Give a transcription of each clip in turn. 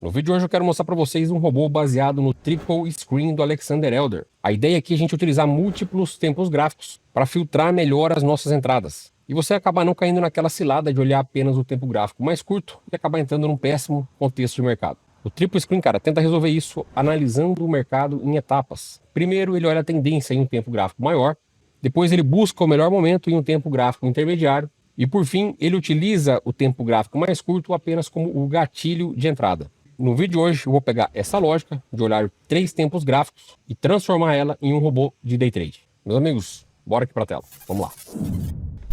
No vídeo de hoje eu quero mostrar para vocês um robô baseado no Triple Screen do Alexander Elder. A ideia aqui é a gente utilizar múltiplos tempos gráficos para filtrar melhor as nossas entradas. E você acabar não caindo naquela cilada de olhar apenas o tempo gráfico mais curto e acabar entrando num péssimo contexto de mercado. O Triple Screen, cara, tenta resolver isso analisando o mercado em etapas. Primeiro ele olha a tendência em um tempo gráfico maior, depois ele busca o melhor momento em um tempo gráfico intermediário, e por fim ele utiliza o tempo gráfico mais curto apenas como o gatilho de entrada. No vídeo de hoje eu vou pegar essa lógica de olhar 3 tempos gráficos e transformar ela em um robô de day trade. Meus amigos, bora aqui para a tela. Vamos lá.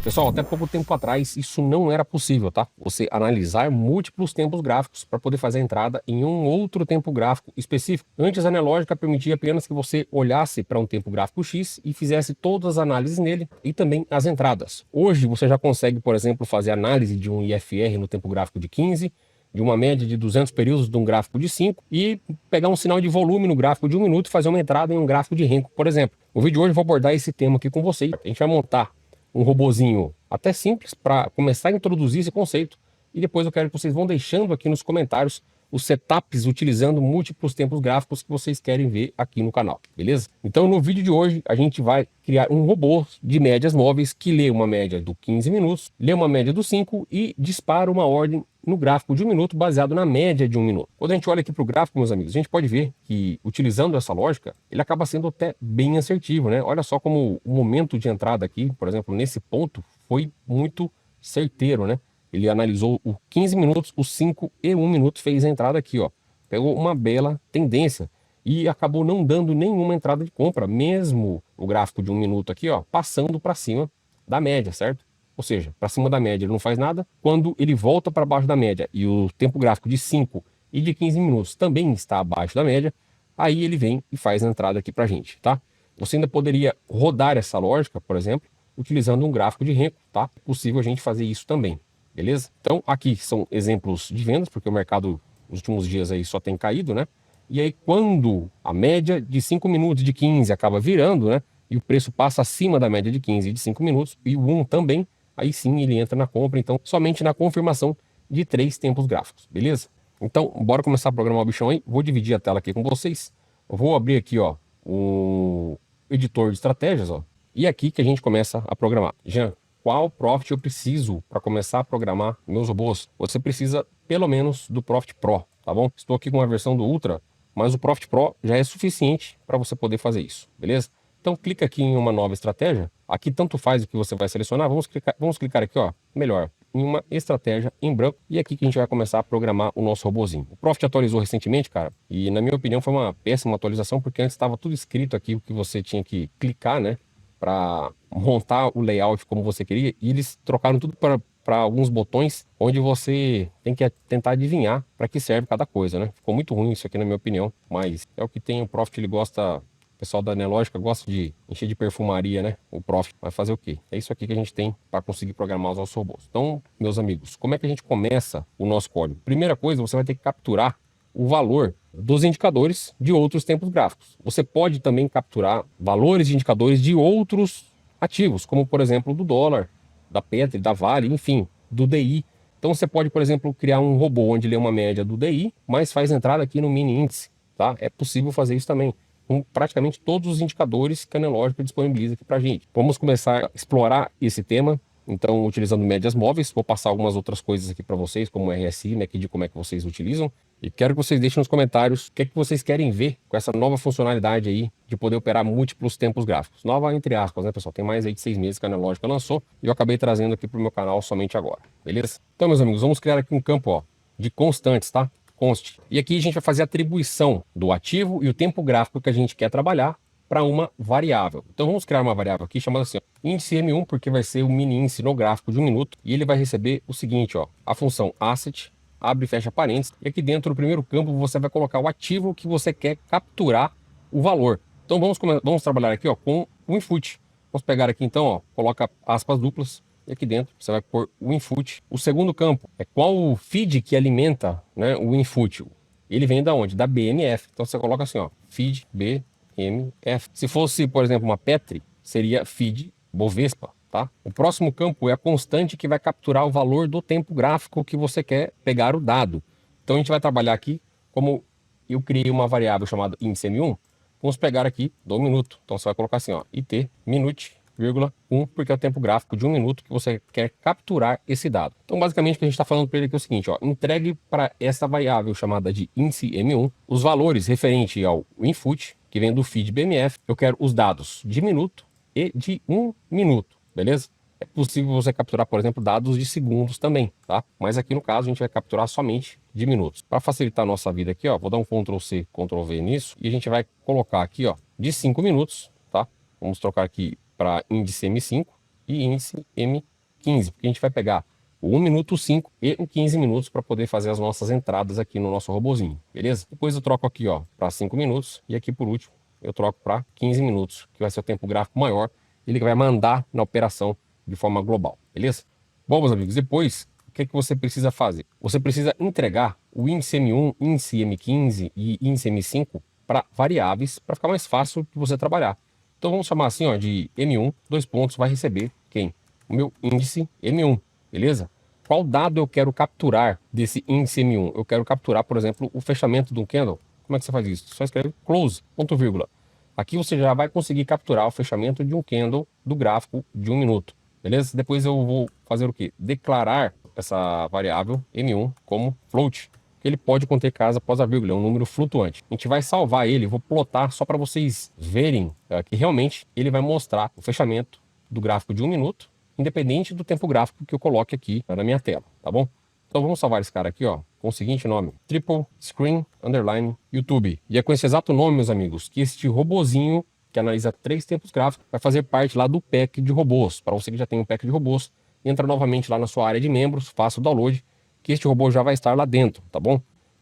Pessoal, até pouco tempo atrás isso não era possível, tá? Você analisar múltiplos tempos gráficos para poder fazer a entrada em um outro tempo gráfico específico. Antes a Nelogica permitia apenas que você olhasse para um tempo gráfico X e fizesse todas as análises nele e também as entradas. Hoje você já consegue, por exemplo, fazer análise de um IFR no tempo gráfico de 15, de uma média de 200 períodos de um gráfico de 5 e pegar um sinal de volume no gráfico de 1 minuto e fazer uma entrada em um gráfico de Renko, por exemplo. No vídeo de hoje eu vou abordar esse tema aqui com vocês. A gente vai montar um robozinho até simples para começar a introduzir esse conceito e depois eu quero que vocês vão deixando aqui nos comentários os setups utilizando múltiplos tempos gráficos que vocês querem ver aqui no canal, beleza? Então no vídeo de hoje a gente vai criar um robô de médias móveis que lê uma média do 15 minutos, lê uma média do 5 e dispara uma ordem no gráfico de 1 minuto baseado na média de 1 minuto. Quando a gente olha aqui para o gráfico, meus amigos, a gente pode ver que utilizando essa lógica, ele acaba sendo até bem assertivo, né? Olha só como o momento de entrada aqui, por exemplo, nesse ponto foi muito certeiro, né? Ele analisou o 15 minutos, o 5 e 1 minuto, fez a entrada aqui, ó. Pegou uma bela tendência e acabou não dando nenhuma entrada de compra, mesmo o gráfico de 1 minuto aqui, ó, passando para cima da média, certo? Ou seja, para cima da média ele não faz nada. Quando ele volta para baixo da média e o tempo gráfico de 5 e de 15 minutos também está abaixo da média, aí ele vem e faz a entrada aqui para a gente, tá? Você ainda poderia rodar essa lógica, por exemplo, utilizando um gráfico de Renko, tá? É possível a gente fazer isso também, beleza? Então aqui são exemplos de vendas, porque o mercado nos últimos dias aí só tem caído, né? E aí quando a média de 5 minutos de 15 acaba virando, né? E o preço passa acima da média de 15 e de 5 minutos, e o 1 também, aí sim ele entra na compra, então somente na confirmação de 3 tempos gráficos, beleza? Então, bora começar a programar o bichão aí. Vou dividir a tela aqui com vocês. Eu vou abrir aqui, ó, o editor de estratégias, ó. E aqui que a gente começa a programar. Jean, qual Profit eu preciso para começar a programar meus robôs? Você precisa pelo menos do Profit Pro, tá bom? Estou aqui com a versão do Ultra, mas o Profit Pro já é suficiente para você poder fazer isso, beleza? Então clica aqui em uma nova estratégia. Aqui tanto faz o que você vai selecionar. Vamos clicar aqui, ó, melhor, em uma estratégia em branco. E aqui que a gente vai começar a programar o nosso robozinho. O Profit atualizou recentemente, cara, e na minha opinião foi uma péssima atualização, porque antes estava tudo escrito aqui o que você tinha que clicar, né, para montar o layout como você queria. E eles trocaram tudo para alguns botões onde você tem que tentar adivinhar para que serve cada coisa, né? Ficou muito ruim isso aqui na minha opinião, mas é o que tem. O Profit ele gosta. O pessoal da Nelogica gosta de encher de perfumaria, né? O Profit vai fazer o quê? É isso aqui que a gente tem para conseguir programar os nossos robôs. Então, meus amigos, como é que a gente começa o nosso código? Primeira coisa, você vai ter que capturar o valor dos indicadores de outros tempos gráficos. Você pode também capturar valores de indicadores de outros ativos, como por exemplo do dólar, da Petri, da Vale, enfim, do DI. Então você pode, por exemplo, criar um robô onde lê uma média do DI, mas faz entrada aqui no mini índice, tá? É possível fazer isso também, com praticamente todos os indicadores que a Nelogica disponibiliza aqui para a gente. Vamos começar a explorar esse tema, então utilizando médias móveis. Vou passar algumas outras coisas aqui para vocês, como o RSI, né, de como é que vocês utilizam. E quero que vocês deixem nos comentários o que é que vocês querem ver com essa nova funcionalidade aí de poder operar múltiplos tempos gráficos. Nova entre aspas, né, pessoal? Tem mais aí de 6 meses que a Nelogica lançou e eu acabei trazendo aqui para o meu canal somente agora, beleza? Então, meus amigos, vamos criar aqui um campo, ó, de constantes, tá? Const. E aqui a gente vai fazer a atribuição do ativo e o tempo gráfico que a gente quer trabalhar para uma variável. Então vamos criar uma variável aqui chamada assim, ó, índice M1, porque vai ser o mini índice no gráfico de 1 minuto, e ele vai receber o seguinte, ó, a função asset, abre e fecha parênteses, e aqui dentro do primeiro campo você vai colocar o ativo que você quer capturar o valor. Então vamos trabalhar aqui, ó, com o input. Vamos pegar aqui então, ó, coloca aspas duplas, e aqui dentro você vai pôr o input. O segundo campo é qual o feed que alimenta, né, o input. Ele vem da onde? Da BMF. Então você coloca assim, ó, feed BMF. Se fosse, por exemplo, uma Petri, seria feed Bovespa, tá? O próximo campo é a constante que vai capturar o valor do tempo gráfico que você quer pegar o dado. Então a gente vai trabalhar aqui como eu criei uma variável chamada índice M1, vamos pegar aqui do minuto. Então você vai colocar assim, ó, IT, minute, vírgula, 1, porque é o tempo gráfico de 1 minuto que você quer capturar esse dado. Então, basicamente, o que a gente está falando para ele aqui é o seguinte, ó, entregue para essa variável chamada de índice M1 os valores referentes ao input, que vem do feed BMF. Eu quero os dados de minuto e de 1 minuto, beleza? É possível você capturar, por exemplo, dados de segundos também, tá? Mas aqui no caso a gente vai capturar somente de minutos. Para facilitar a nossa vida aqui, ó, vou dar um Ctrl C, Ctrl V nisso e a gente vai colocar aqui, ó, de 5 minutos, tá? Vamos trocar aqui para índice M5 e índice M15, porque a gente vai pegar o 1 minuto 5 e o 15 minutos para poder fazer as nossas entradas aqui no nosso robozinho, beleza? Depois eu troco aqui, ó, para 5 minutos e aqui por último eu troco para 15 minutos, que vai ser o tempo gráfico maior, ele que vai mandar na operação de forma global, beleza? Bom, meus amigos, depois, o que você precisa fazer? Você precisa entregar o índice M1, índice M15 e índice M5 para variáveis, para ficar mais fácil de você trabalhar. Então vamos chamar assim, ó, de M1, dois pontos, vai receber quem? O meu índice M1, beleza? Qual dado eu quero capturar desse índice M1? Eu quero capturar, por exemplo, o fechamento de um candle. Como é que você faz isso? Só escreve close, ponto vírgula. Aqui você já vai conseguir capturar o fechamento de um candle do gráfico de 1 minuto. Beleza? Depois eu vou fazer o quê? Declarar essa variável M1 como float, que ele pode conter casa após a vírgula, é um número flutuante. A gente vai salvar ele, vou plotar só para vocês verem que realmente ele vai mostrar o fechamento do gráfico de 1 minuto, independente do tempo gráfico que eu coloque aqui na minha tela, tá bom? Então vamos salvar esse cara aqui, ó, com o seguinte nome: Triple Screen Underline YouTube. E é com esse exato nome, meus amigos, que este robozinho que analisa 3 tempos gráficos, vai fazer parte lá do pack de robôs. Para você que já tem um pack de robôs, entra novamente lá na sua área de membros, faça o download, que este robô já vai estar lá dentro, tá bom?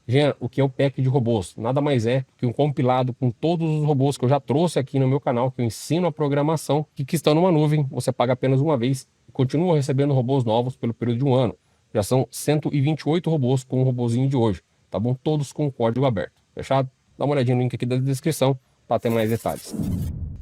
Jean, o que é o pack de robôs? Nada mais é que um compilado com todos os robôs que eu já trouxe aqui no meu canal, que eu ensino a programação, que estão numa nuvem, você paga apenas uma vez e continua recebendo robôs novos pelo período de 1 ano. Já são 128 robôs com o robôzinho de hoje, tá bom? Todos com o código aberto, fechado? Dá uma olhadinha no link aqui da descrição para ter mais detalhes.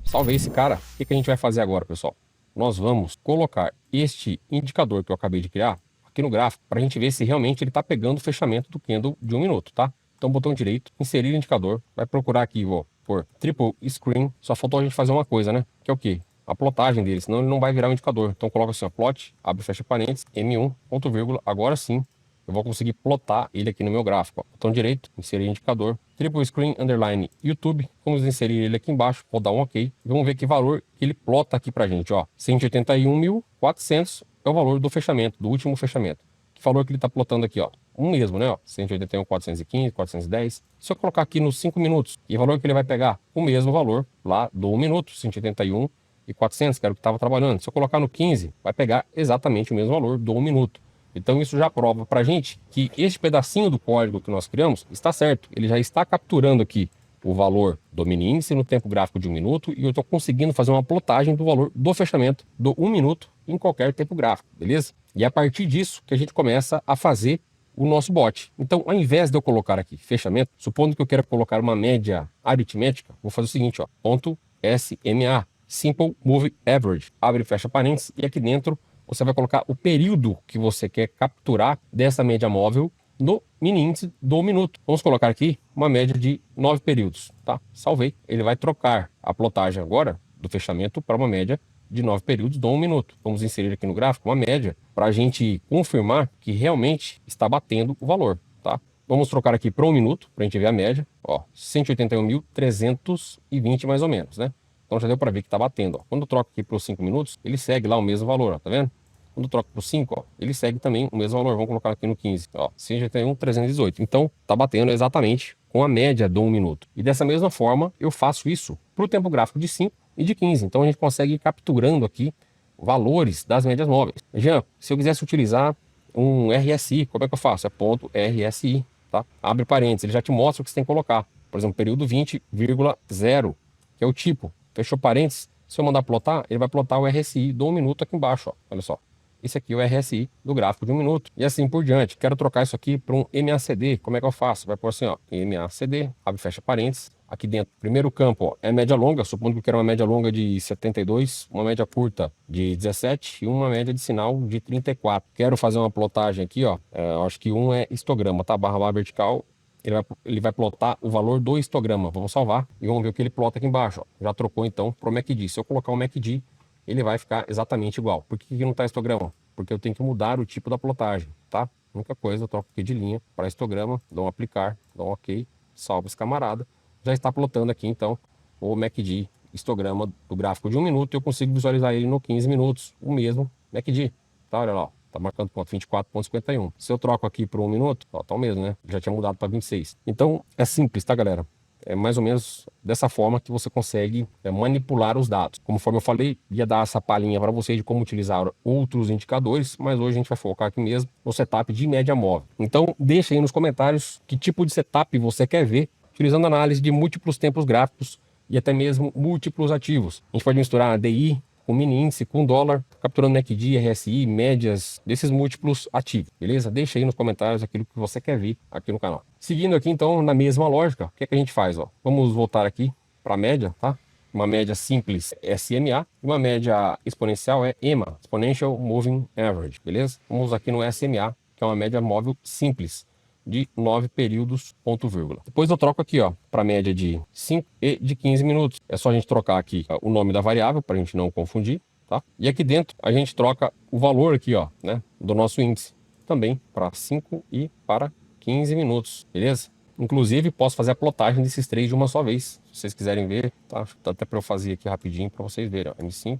Salvei esse cara. O que a gente vai fazer agora, pessoal? Nós vamos colocar este indicador que eu acabei de criar aqui no gráfico para a gente ver se realmente ele está pegando o fechamento do candle de 1 minuto, tá? Então, botão direito, inserir indicador, vai procurar aqui, vou por triple screen. Só faltou a gente fazer uma coisa, né? Que é o quê? A plotagem dele, senão ele não vai virar um indicador. Então, coloca assim, ó, plot, abre e fecha parênteses, M1, ponto vírgula, agora sim eu vou conseguir plotar ele aqui no meu gráfico. Ó. Botão direito, inserir indicador, triple screen, underline, YouTube. Vamos inserir ele aqui embaixo, vou dar um OK. E vamos ver que valor que ele plota aqui pra gente, ó. 181.400 é o valor do fechamento, do último fechamento. Que valor que ele tá plotando aqui, ó. Um mesmo, né, ó. 181.415, 410. Se eu colocar aqui nos 5 minutos, que valor que ele vai pegar? O mesmo valor lá do 1 minuto, 181.400, que era o que estava trabalhando. Se eu colocar no 15, vai pegar exatamente o mesmo valor do 1 minuto. Então isso já prova para a gente que este pedacinho do código que nós criamos está certo. Ele já está capturando aqui o valor do mini índice no tempo gráfico de 1 minuto e eu estou conseguindo fazer uma plotagem do valor do fechamento do 1 minuto em qualquer tempo gráfico, beleza? E é a partir disso que a gente começa a fazer o nosso bot. Então, ao invés de eu colocar aqui fechamento, supondo que eu queira colocar uma média aritmética, vou fazer o seguinte, ó, ponto SMA, Simple Move Average, abre e fecha parênteses, e aqui dentro você vai colocar o período que você quer capturar dessa média móvel no mini índice do minuto. Vamos colocar aqui uma média de 9 períodos, tá? Salvei. Ele vai trocar a plotagem agora do fechamento para uma média de 9 períodos do 1 minuto. Vamos inserir aqui no gráfico uma média para a gente confirmar que realmente está batendo o valor, tá? Vamos trocar aqui para 1 minuto para a gente ver a média, ó, 181.320 mais ou menos, né? Então já deu para ver que está batendo, ó. Quando eu troco aqui para os 5 minutos, ele segue lá o mesmo valor, ó, tá vendo? Quando troca para o 5, ó, ele segue também o mesmo valor. Vamos colocar aqui no 15, ó, 181.318. Então, tá batendo exatamente com a média do 1 minuto. E dessa mesma forma, eu faço isso para o tempo gráfico de 5 e de 15. Então, a gente consegue ir capturando aqui valores das médias móveis. Jean, se eu quisesse utilizar um RSI, como é que eu faço? É ponto RSI, tá? Abre parênteses, ele já te mostra o que você tem que colocar. Por exemplo, período 20,0, que é o tipo. Fechou parênteses. Se eu mandar plotar, ele vai plotar o RSI do 1 minuto aqui embaixo, ó. Olha só. Esse aqui é o RSI do gráfico de 1 minuto. E assim por diante. Quero trocar isso aqui para um MACD. Como é que eu faço? Vai pôr assim, ó, MACD, abre e fecha parênteses. Aqui dentro, primeiro campo, ó, é média longa. Supondo que eu quero uma média longa de 72, uma média curta de 17 e uma média de sinal de 34. Quero fazer uma plotagem aqui, ó. Acho que um é histograma, tá? Barra vertical ele vai plotar o valor do histograma. Vamos salvar e vamos ver o que ele plota aqui embaixo. Ó. Já trocou então para o MACD. Se eu colocar o MACD, ele vai ficar exatamente igual. Por que não está histograma? Porque eu tenho que mudar o tipo da plotagem, tá? Única coisa, eu troco aqui de linha para histograma, dou um aplicar, dou um OK, salvo esse camarada. Já está plotando aqui então o MACD, histograma do gráfico de 1 minuto, e eu consigo visualizar ele no 15 minutos, o mesmo MACD, tá? Olha lá, ó. Tá marcando ponto 24,51. Se eu troco aqui por 1 minuto, ó, tá o mesmo, né? Já tinha mudado para 26. Então, é simples, tá, galera? É mais ou menos dessa forma que você consegue manipular os dados. Conforme eu falei, ia dar essa palhinha para vocês de como utilizar outros indicadores, mas hoje a gente vai focar aqui mesmo no setup de média móvel. Então, deixa aí nos comentários que tipo de setup você quer ver, utilizando análise de múltiplos tempos gráficos e até mesmo múltiplos ativos. A gente pode misturar DI com mini índice, com dólar, capturando MACD, RSI, médias desses múltiplos ativos, beleza? Deixa aí nos comentários aquilo que você quer ver aqui no canal. Seguindo aqui então na mesma lógica, o que é que a gente faz? Ó? Vamos voltar aqui para a média, tá? Uma média simples é SMA, uma média exponencial é EMA, Exponential Moving Average, beleza? Vamos aqui no SMA, que é uma média móvel simples de 9 períodos, ponto vírgula. Depois eu troco aqui, ó, para média de 5 e de 15 minutos. É só a gente trocar aqui o nome da variável para a gente não confundir, tá? E aqui dentro a gente troca o valor aqui, ó, né, do nosso índice também para 5 e para 15 minutos, beleza? Inclusive posso fazer a plotagem desses três de uma só vez, se vocês quiserem ver, tá? Dá até para eu fazer aqui rapidinho para vocês verem, ó, M5,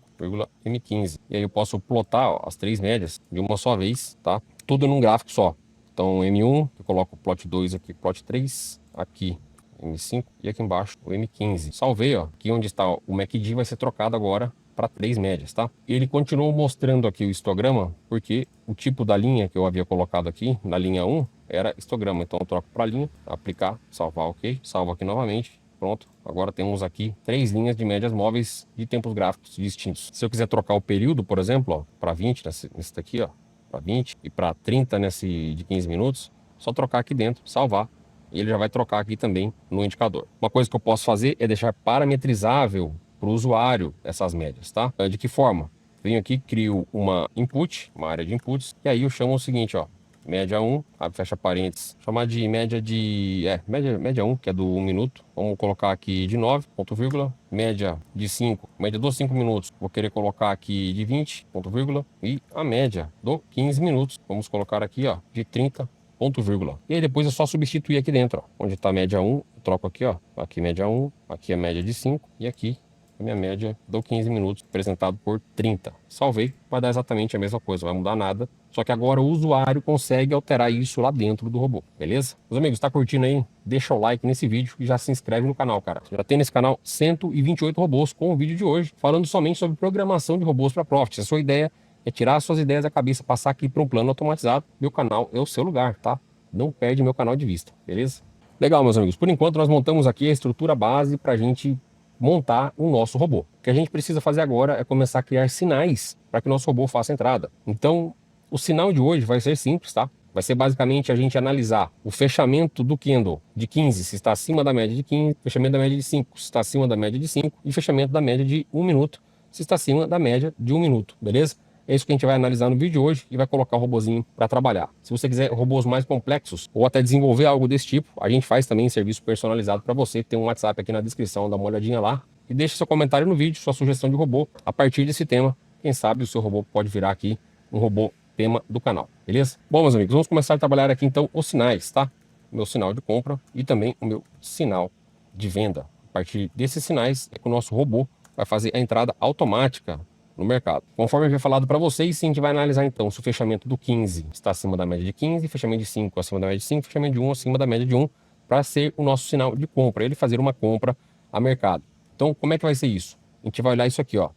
M15. E aí eu posso plotar, ó, as três médias de uma só vez, tá? Tudo num gráfico só. Então, M1, eu coloco o plot 2 aqui, plot 3, aqui M5 e aqui embaixo o M15. Salvei, ó, aqui onde está o MACD vai ser trocado agora para 3 médias, tá? E ele continuou mostrando aqui o histograma, porque o tipo da linha que eu havia colocado aqui, na linha 1, era histograma. Então eu troco para a linha, aplicar, salvar, ok. Salvo aqui novamente, pronto. Agora temos aqui 3 linhas de médias móveis de tempos gráficos distintos. Se eu quiser trocar o período, por exemplo, para 20, nesse daqui, ó, para 20 e para 30 nesse de 15 minutos, só trocar aqui dentro, salvar, e ele já vai trocar aqui também no indicador. Uma coisa que eu posso fazer é deixar parametrizável para o usuário essas médias, tá? De que forma? Venho aqui, crio uma input, uma área de inputs, e aí eu chamo o seguinte, ó, média 1, abre, fecha parênteses, chamar de média de, média 1, que é do 1 minuto, vamos colocar aqui de 9, ponto vírgula, média de 5, média dos 5 minutos, vou querer colocar aqui de 20, ponto vírgula, e a média do 15 minutos, vamos colocar aqui, ó, de 30, ponto vírgula. E aí depois é só substituir aqui dentro, ó, onde está a média 1, eu troco aqui, ó, aqui média 1, aqui a média de 5, e aqui a minha média do 15 minutos, apresentado por 30. Salvei, vai dar exatamente a mesma coisa, não vai mudar nada. Só que agora o usuário consegue alterar isso lá dentro do robô, beleza? Meus amigos, tá curtindo aí? Deixa o like nesse vídeo e já se inscreve no canal, cara. Já tem nesse canal 128 robôs com o vídeo de hoje, falando somente sobre programação de robôs para Profit. A sua ideia é tirar suas ideias da cabeça, passar aqui para um plano automatizado. Meu canal é o seu lugar, tá? Não perde meu canal de vista, beleza? Legal, meus amigos. Por enquanto, nós montamos aqui a estrutura base para a gente montar o nosso robô. O que a gente precisa fazer agora é começar a criar sinais para que o nosso robô faça a entrada. Então, o sinal de hoje vai ser simples, tá? Vai ser basicamente a gente analisar o fechamento do candle de 15, se está acima da média de 15, fechamento da média de 5, se está acima da média de 5, e fechamento da média de 1 minuto, se está acima da média de 1 minuto, beleza? É isso que a gente vai analisar no vídeo de hoje e vai colocar o robozinho para trabalhar. Se você quiser robôs mais complexos ou até desenvolver algo desse tipo, a gente faz também serviço personalizado para você. Tem um WhatsApp aqui na descrição, dá uma olhadinha lá e deixa seu comentário no vídeo, sua sugestão de robô a partir desse tema. Quem sabe o seu robô pode virar aqui um robô tema do canal, beleza? Bom, meus amigos, vamos começar a trabalhar aqui então os sinais, tá? O meu sinal de compra e também o meu sinal de venda. A partir desses sinais é que o nosso robô vai fazer a entrada automática no mercado. Conforme eu havia falado para vocês, sim, a gente vai analisar então se o fechamento do 15 está acima da média de 15, fechamento de 5 acima da média de 5, fechamento de 1 acima da média de 1, para ser o nosso sinal de compra, ele fazer uma compra a mercado. Então, como é que vai ser isso? A gente vai olhar isso aqui, ó.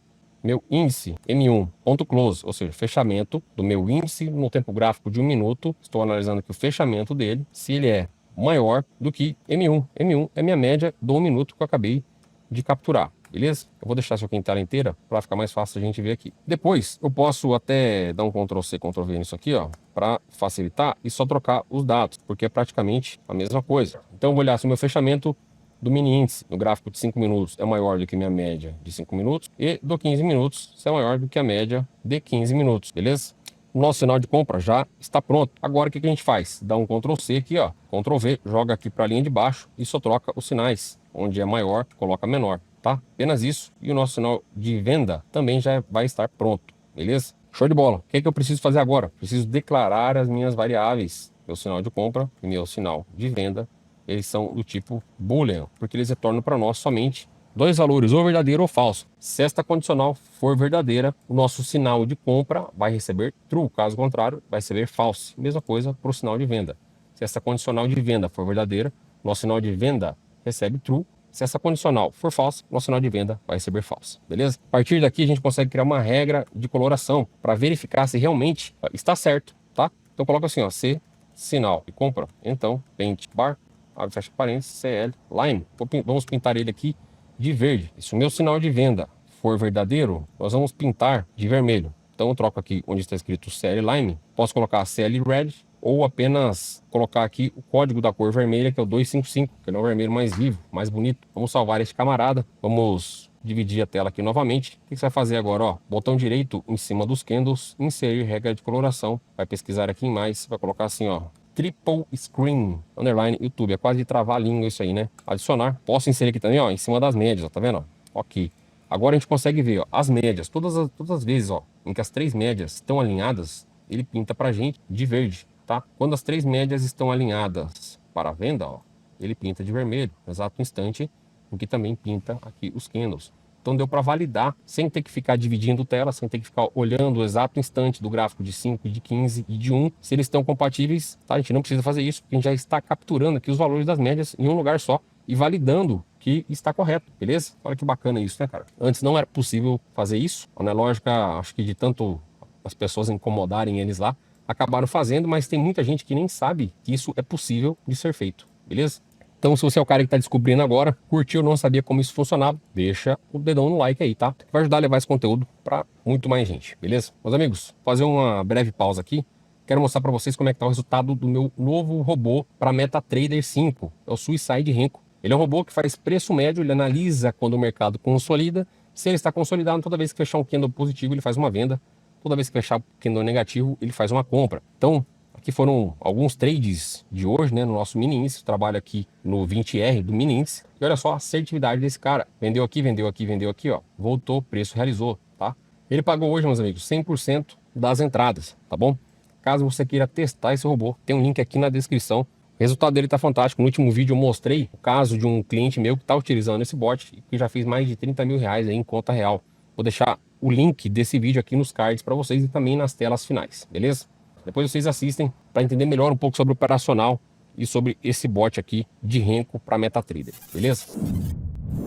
Meu índice M1, ponto close, ou seja, fechamento do meu índice no tempo gráfico de 1 minuto. Estou analisando aqui o fechamento dele, se ele é maior do que M1. M1 é minha média do 1 minuto que eu acabei de capturar. Beleza? Eu vou deixar isso aqui em tela inteira para ficar mais fácil a gente ver aqui. Depois, eu posso até dar um Ctrl+C, Ctrl+V nisso aqui, ó, para facilitar e só trocar os dados, porque é praticamente a mesma coisa. Então, eu vou olhar se o meu fechamento do mini índice no gráfico de 5 minutos é maior do que minha média de 5 minutos e do 15 minutos se é maior do que a média de 15 minutos, beleza? o nosso sinal de compra já está pronto. Agora o que a gente faz? Dá um Ctrl C aqui, ó, Ctrl V, joga aqui para a linha de baixo e só troca os sinais. Onde é maior, coloca menor, tá? Apenas isso. E o nosso sinal de venda também já vai estar pronto, beleza? Show de bola. O que é que eu preciso fazer agora? Preciso declarar as minhas variáveis. Meu sinal de compra e meu sinal de venda, eles são do tipo Boolean, porque eles retornam para nós somente dois valores, ou verdadeiro ou falso. Se esta condicional for verdadeira, o nosso sinal de compra vai receber true, caso contrário, vai receber false. Mesma coisa para o sinal de venda. Se essa condicional de venda for verdadeira, nosso sinal de venda recebe true. Se essa condicional for falsa, nosso sinal de venda vai receber false, beleza? A partir daqui a gente consegue criar uma regra de coloração para verificar se realmente está certo, tá? Então coloca assim, ó, C, sinal de compra, então, paint bar, abre fecha parênteses, CL, line. Vamos pintar ele aqui de verde. Se o meu sinal de venda for verdadeiro, nós vamos pintar de vermelho. Então eu troco aqui onde está escrito CL Line, posso colocar CL Red ou apenas colocar aqui o código da cor vermelha, que é o 255, que ele é o vermelho mais vivo, mais bonito. Vamos salvar este camarada, vamos dividir a tela aqui novamente. O que você vai fazer agora? Ó, botão direito em cima dos candles, inserir regra de coloração, vai pesquisar aqui em mais, vai colocar assim, ó, triple screen, underline, YouTube. É quase de travar a língua isso aí, né? Adicionar. Posso inserir aqui também, ó, em cima das médias, ó, tá vendo? Ó? Ok. Agora a gente consegue ver, ó, as médias. Todas as vezes, ó, em que as três médias estão alinhadas, ele pinta pra gente de verde, tá? Quando as três médias estão alinhadas para a venda, ó, ele pinta de vermelho. No exato instante em que também pinta aqui os candles. Então deu para validar, sem ter que ficar dividindo tela, sem ter que ficar olhando o exato instante do gráfico de 5, de 15 e de 1, se eles estão compatíveis, tá? A gente não precisa fazer isso, porque a gente já está capturando aqui os valores das médias em um lugar só e validando que está correto, beleza? Olha que bacana isso, né, cara? Antes não era possível fazer isso, na lógica, acho que de tanto as pessoas incomodarem eles lá, acabaram fazendo, mas tem muita gente que nem sabe que isso é possível de ser feito, beleza? Então, se você é o cara que está descobrindo agora, curtiu, não sabia como isso funcionava, deixa o dedão no like aí, tá? Vai ajudar a levar esse conteúdo para muito mais gente, beleza? Meus amigos, vou fazer uma breve pausa aqui. Quero mostrar para vocês como é que tá o resultado do meu novo robô para MetaTrader 5. É o Suicide Renko. Ele é um robô que faz preço médio, ele analisa quando o mercado consolida. Se ele está consolidado, toda vez que fechar um candle positivo, ele faz uma venda. Toda vez que fechar um candle negativo, ele faz uma compra. Então, aqui foram alguns trades de hoje, né, no nosso mini índice. Trabalho aqui no 20R do mini índice. E olha só a assertividade desse cara. Vendeu aqui, vendeu aqui, vendeu aqui, ó. Voltou, preço realizou, tá? Ele pagou hoje, meus amigos, 100% das entradas, tá bom? Caso você queira testar esse robô, tem um link aqui na descrição. O resultado dele tá fantástico. No último vídeo eu mostrei o caso de um cliente meu que tá utilizando esse bot e que já fez mais de 30 mil reais aí em conta real. Vou deixar o link desse vídeo aqui nos cards para vocês e também nas telas finais, beleza? Depois vocês assistem para entender melhor um pouco sobre o operacional e sobre esse bot aqui de Renko para MetaTrader, beleza?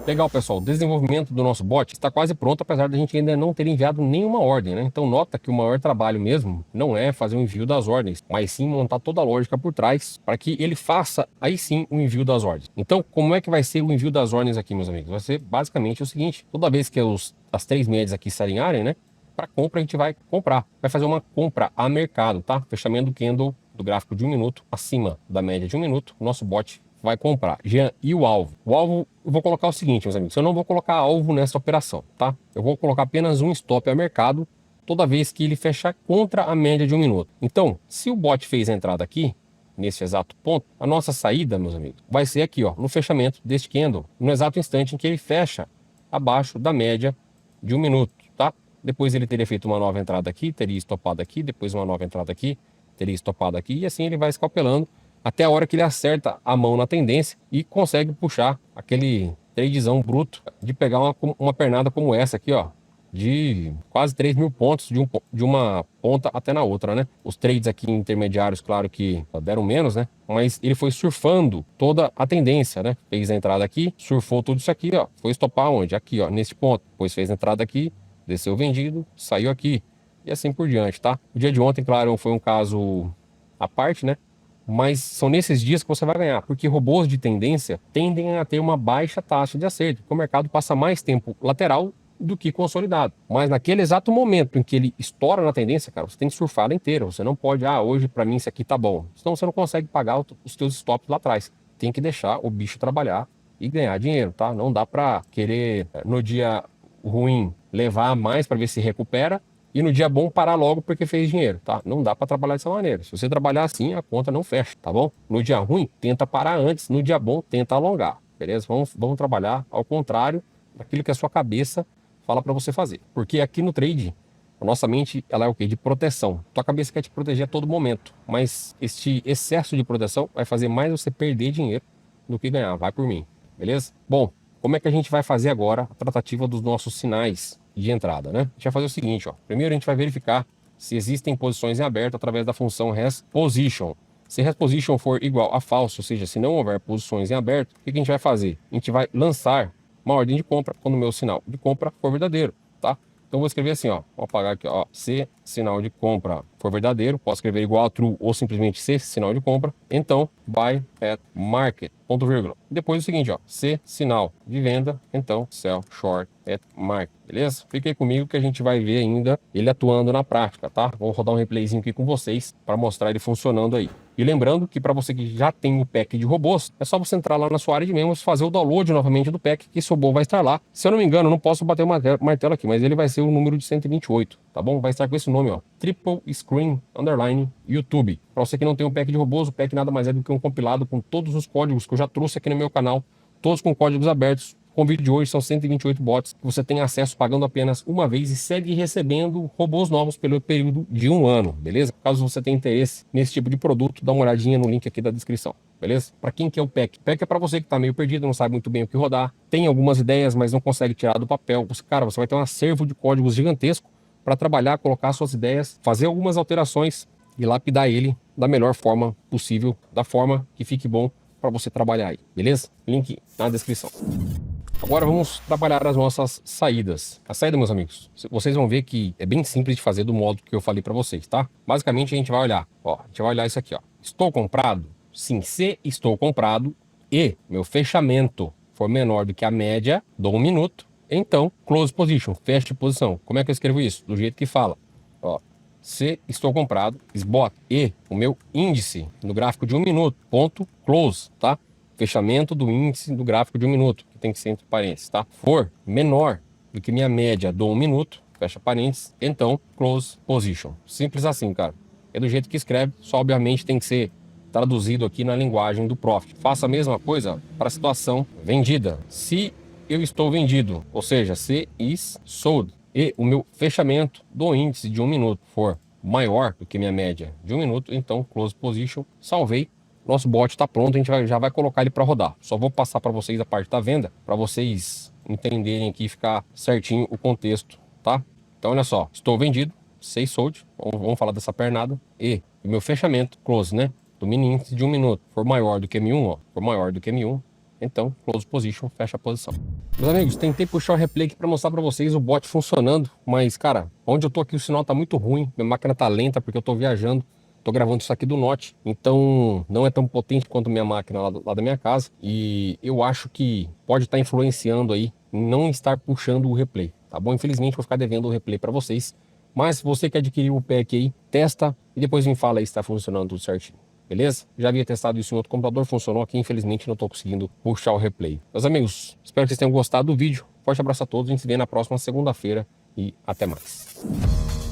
Legal, pessoal, o desenvolvimento do nosso bot está quase pronto, apesar da gente ainda não ter enviado nenhuma ordem, né? Então nota que o maior trabalho mesmo não é fazer o envio das ordens, mas sim montar toda a lógica por trás para que ele faça aí sim o envio das ordens. Então, como é que vai ser o envio das ordens aqui, meus amigos? Vai ser basicamente o seguinte: toda vez que as três médias aqui se alinharem, né? Para compra a gente vai comprar, vai fazer uma compra a mercado, tá? Fechamento do candle do gráfico de 1 minuto acima da média de 1 minuto, o nosso bot vai comprar. Jean, e o alvo? O alvo, eu vou colocar o seguinte, meus amigos, eu não vou colocar alvo nessa operação, tá? Eu vou colocar apenas um stop a mercado toda vez que ele fechar contra a média de 1 minuto. Então, se o bot fez a entrada aqui, nesse exato ponto, a nossa saída, meus amigos, vai ser aqui, ó, no fechamento deste candle, no exato instante em que ele fecha abaixo da média de 1 minuto, tá? Depois ele teria feito uma nova entrada aqui, teria estopado aqui, depois uma nova entrada aqui, teria estopado aqui, e assim ele vai escalpelando até a hora que ele acerta a mão na tendência e consegue puxar aquele tradezão bruto de pegar uma pernada como essa aqui, ó, de quase 3 mil pontos de uma ponta até na outra, né? Os trades aqui intermediários, claro que deram menos, né? Mas ele foi surfando toda a tendência, né? Fez a entrada aqui, surfou tudo isso aqui, ó, foi estopar onde? Aqui, ó, nesse ponto. Depois fez a entrada aqui, desceu vendido, saiu aqui e assim por diante, tá? O dia de ontem, claro, foi um caso à parte, né? Mas são nesses dias que você vai ganhar, porque robôs de tendência tendem a ter uma baixa taxa de acerto, porque o mercado passa mais tempo lateral do que consolidado. Mas naquele exato momento em que ele estoura na tendência, cara, você tem que surfar ela inteira. Você não pode, hoje para mim isso aqui tá bom. Senão você não consegue pagar os teus stops lá atrás. Tem que deixar o bicho trabalhar e ganhar dinheiro, tá? Não dá para querer no dia ruim levar mais para ver se recupera e no dia bom parar logo porque fez dinheiro, tá? Não dá para trabalhar dessa maneira. Se você trabalhar assim, a conta não fecha, tá bom? No dia ruim, tenta parar antes, no dia bom, tenta alongar, beleza? Vamos trabalhar ao contrário daquilo que a sua cabeça fala para você fazer. Porque aqui no trade, a nossa mente, ela é o quê? De proteção. Tua cabeça quer te proteger a todo momento, mas este excesso de proteção vai fazer mais você perder dinheiro do que ganhar. Vai por mim, beleza? Bom, como é que a gente vai fazer agora a tratativa dos nossos sinais de entrada, né? A gente vai fazer o seguinte, ó. Primeiro a gente vai verificar se existem posições em aberto através da função ResPosition. Se ResPosition for igual a falso, ou seja, se não houver posições em aberto, o que a gente vai fazer? A gente vai lançar uma ordem de compra quando o meu sinal de compra for verdadeiro, tá? Então vou escrever assim, ó, vou apagar aqui, ó, se sinal de compra for verdadeiro, posso escrever igual a true ou simplesmente se sinal de compra, então buy at market, ponto vírgula. Depois o seguinte, ó, se sinal de venda, então sell short at market, beleza? Fique aí comigo que a gente vai ver ainda ele atuando na prática, tá? Vou rodar um replayzinho aqui com vocês para mostrar ele funcionando aí. E lembrando que para você que já tem o pack de robôs, é só você entrar lá na sua área de membros, fazer o download novamente do pack, que esse robô vai estar lá. Se eu não me engano, eu não posso bater o martelo aqui, mas ele vai ser o número de 128, tá bom? Vai estar com esse nome, ó, Triple Screen Underline YouTube. Para você que não tem o pack de robôs, o pack nada mais é do que um compilado com todos os códigos que eu já trouxe aqui no meu canal, todos com códigos abertos. O convite de hoje são 128 bots que você tem acesso pagando apenas uma vez e segue recebendo robôs novos pelo período de 1 ano, beleza? Caso você tenha interesse nesse tipo de produto, dá uma olhadinha no link aqui da descrição, beleza? Para quem que é o pack? O pack é para você que está meio perdido, não sabe muito bem o que rodar, tem algumas ideias, mas não consegue tirar do papel. Cara, você vai ter um acervo de códigos gigantesco para trabalhar, colocar suas ideias, fazer algumas alterações e lapidar ele da melhor forma possível, da forma que fique bom para você trabalhar aí, beleza? Link na descrição. Agora vamos trabalhar as nossas saídas. A saída, meus amigos, vocês vão ver que é bem simples de fazer do modo que eu falei para vocês, tá? Basicamente a gente vai olhar, ó, a gente vai olhar isso aqui, ó. Estou comprado? Sim, se estou comprado e meu fechamento for menor do que a média do 1 minuto, então close position, feche posição. Como é que eu escrevo isso? Do jeito que fala, ó. Se estou comprado, SBOT e o meu índice no gráfico de 1 minuto, ponto close, tá? Fechamento do índice do gráfico de 1 minuto, que tem que ser entre parênteses, tá? For menor do que minha média do 1 minuto, fecha parênteses, então close position. Simples assim, cara. É do jeito que escreve, só obviamente tem que ser traduzido aqui na linguagem do Profit. Faça a mesma coisa para a situação vendida. Se eu estou vendido, ou seja, se is sold, e o meu fechamento do índice de 1 minuto for maior do que minha média de 1 minuto, então close position, salvei. Nosso bot está pronto, a gente já vai colocar ele para rodar. Só vou passar para vocês a parte da venda, para vocês entenderem aqui e ficar certinho o contexto, tá? Então olha só, estou vendido, 6 sold, vamos falar dessa pernada, e o meu fechamento, close, né, do mini índice de 1 minuto, for maior do que M1, ó, for maior do que M1, então close position, fecha a posição. Meus amigos, tentei puxar o replay aqui para mostrar para vocês o bot funcionando, mas cara, onde eu tô aqui o sinal tá muito ruim, minha máquina tá lenta porque eu tô viajando. Tô gravando isso aqui do Note, então não é tão potente quanto minha máquina lá da minha casa. E eu acho que pode estar influenciando aí em não estar puxando o replay, tá bom? Infelizmente vou ficar devendo o replay para vocês. Mas você que adquiriu o pack aí, testa e depois me fala aí se está funcionando tudo certinho, beleza? Já havia testado isso em outro computador, funcionou aqui, infelizmente não estou conseguindo puxar o replay. Meus amigos, espero que vocês tenham gostado do vídeo. Forte abraço a todos, a gente se vê na próxima segunda-feira e até mais.